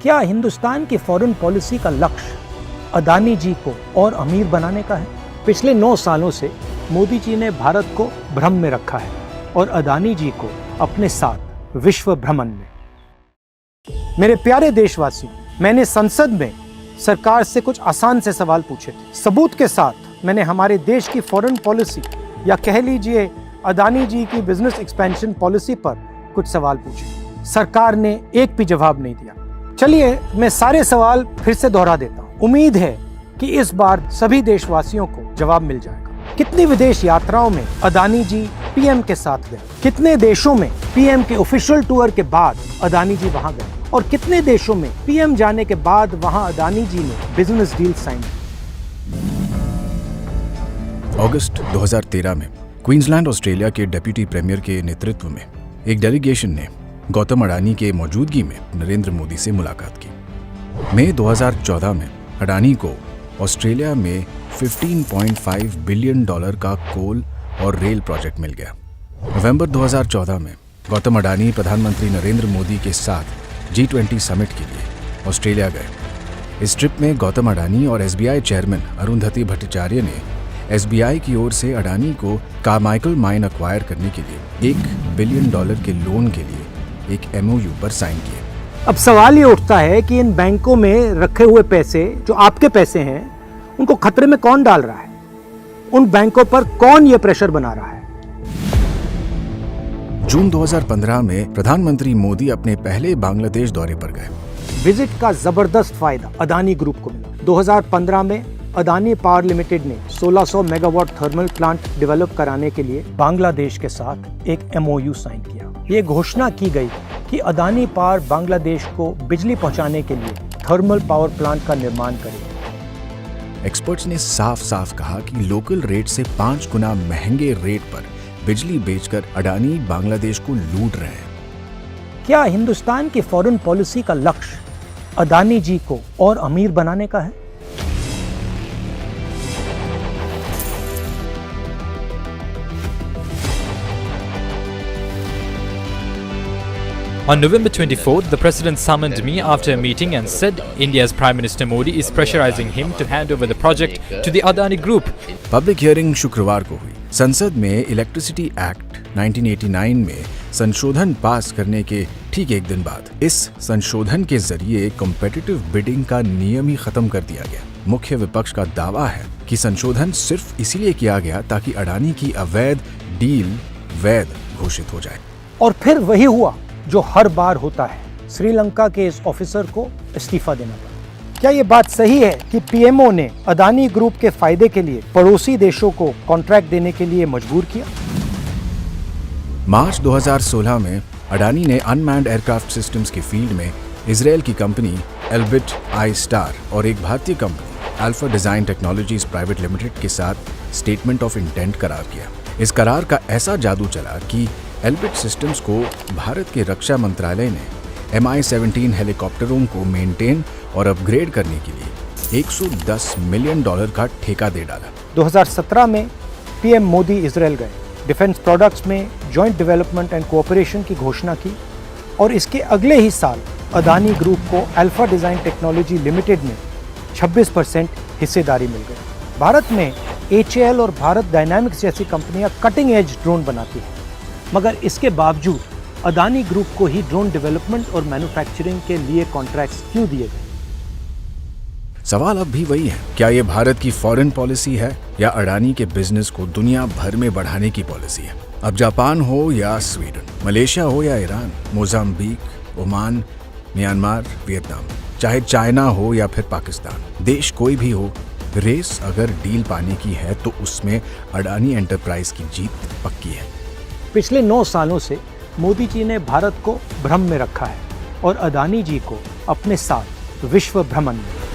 क्या हिंदुस्तान की foreign policy का लक्ष्य अदानी जी को और अमीर बनाने का है? पिछले 9 सालों से मोदी जी ने भारत को भ्रम में रखा है और अदानी जी को अपने साथ विश्व भ्रमण में। मेरे प्यारे देशवासियों, मैंने संसद में सरकार से कुछ आसान से सवाल पूछे थे। सबूत के साथ मैंने हमारे देश की फॉरेन पॉलिसी या कह लीजिए अदानी जी की बिजनेस एक्सपेंशन पॉलिसी पर कुछ सवाल पूछे। सरकार ने एक भी जवाब नहीं दिया। चलिए मैं सारे सवाल फिर से दोहरा देता हूँ। उम्मीद है कि इस बार सभी देशवासियों को जवाब मिल जाएगा। कितनी विदेश यात्राओं में अदानी जी पीएम के साथ गए? कितने देशों में पीएम के ऑफिशियल टूर के बाद अदानी जी वहां गए? और कितने देशों में पीएम जाने के बाद वहां अदानी जी ने बिजनेस डील साइन की? अगस्त 2013 में क्वींसलैंड ऑस्ट्रेलिया के डिप्टी प्रीमियर के नेतृत्व में एक डेलीगेशन ने गौतम अडानी के मौजूदगी में नरेंद्र मोदी से मुलाकात की। मई 2014 में अडानी को ऑस्ट्रेलिया में $15.5 बिलियन का कोल और रेल प्रोजेक्ट मिल गया। नवंबर 2014 में गौतम अडानी प्रधानमंत्री नरेंद्र मोदी के साथ G20 समिट के लिए ऑस्ट्रेलिया गए। इस ट्रिप में गौतम अडानी और SBI चेयरमैन अरुंधति भट्टाचार्य ने SBI की ओर से अडानी को कार्माइकल माइन एक्वायर करने के लिए $1 बिलियन के लोन के लिए एक MOU पर साइन किए। अब सवाल ये उठता है कि इन बैंकों में रखे हुए पैसे जो आपके पैसे हैं, उनको खतरे में कौन डाल रहा है? उन बैंकों पर कौन ये प्रेशर बना रहा है? जून 2015 में प्रधानमंत्री मोदी अपने पहले बांग्लादेश दौरे पर गए। विजिट का जबरदस्त फायदा अदानी ग्रुप को मिला। 2015 में अदानी पावर लिमिटेड ने 1600 मेगावाट थर्मल प्लांट डेवलप कराने के लिए बांग्लादेश के साथ एक MOU साइन किया। ये घोषणा की गई कि अदानी पावर बांग्लादेश को बिजली पहुंचाने के लिए थर्मल पावर प्लांट का निर्माण करेगी। एक्सपर्ट्स ने साफ साफ कहा कि लोकल रेट से 5 गुना महंगे रेट पर बिजली बेचकर अडानी बांग्लादेश को लूट रहे हैं। क्या हिंदुस्तान की फॉरेन पॉलिसी का लक्ष्य अदानी जी को और अमीर बनाने का है? On November 24th, the President summoned me after a meeting and said India's Prime Minister Modi is pressurizing him to hand over the project to the Adani Group. Public hearing शुक्रवार को हुई। संसद में इलेक्ट्रिसिटी एक्ट 1989 में संशोधन पास करने के ठीक एक दिन बाद इस संशोधन के जरिए कॉम्पिटिटिव बिडिंग का नियम ही खत्म कर दिया गया। मुख्य विपक्ष का दावा है कि संशोधन सिर्फ इसीलिए किया गया ताकि अडानी की अवैध डील वैध घोषित हो जाए। और फिर वही हुआ जो हर बार होता है, श्रीलंका के इस ऑफिसर को इस्तीफा देना पड़ा। क्या ये बात सही है कि पीएमओ ने अदानी ग्रुप के फायदे के लिए पड़ोसी देशों को कॉन्ट्रैक्ट देने के लिए मजबूर किया? मार्च 2016 में अडानी ने अनमैन्ड एयरक्राफ्ट सिस्टम्स की फील्ड में इजराइल की कंपनी एल्बिट आई स्टार और एक भारतीय company alpha design technologies private limited के साथ स्टेटमेंट ऑफ इंटेंट करार किया। इस करार का ऐसा जादू चला कि एल्बिट सिस्टम्स को भारत के रक्षा मंत्रालय ने Mi-17 हेलीकॉप्टरों को मेंटेन और अपग्रेड करने के लिए $110 मिलियन का ठेका दे डाला। 2017 में पीएम मोदी इजराइल गए। डिफेंस प्रोडक्ट्स में जॉइंट डेवलपमेंट एंड कोऑपरेशन की घोषणा की और इसके अगले ही साल अदानी ग्रुप को अल्फा डिजाइन टेक्नोलॉजी लिमिटेड में 26% हिस्सेदारी मिल गई। भारत में HAL और भारत डायनामिक्स जैसी कंपनियां कटिंग एज ड्रोन बनाती हैं, मगर इसके बावजूद अदानी ग्रुप को ही ड्रोन डेवलपमेंट और मैन्युफैक्चरिंग के लिए कॉन्ट्रैक्ट्स क्यों दिए गए? सवाल अब भी वही है, क्या ये भारत की फॉरेन पॉलिसी है या अडानी के बिजनेस को दुनिया भर में बढ़ाने की पॉलिसी है? अब जापान हो या स्वीडन, मलेशिया हो या Iran, Mozambique, Oman, Myanmar, Vietnam, चाहे चाइना हो या फिर पाकिस्तान, देश कोई भी हो, रेस अगर डील पाने की है तो उसमें अडानी एंटरप्राइज की जीत पक्की है। पिछले 9 सालों से मोदी जी ने भारत को भ्रम में रखा है और अदानी जी को अपने साथ विश्व भ्रमण में।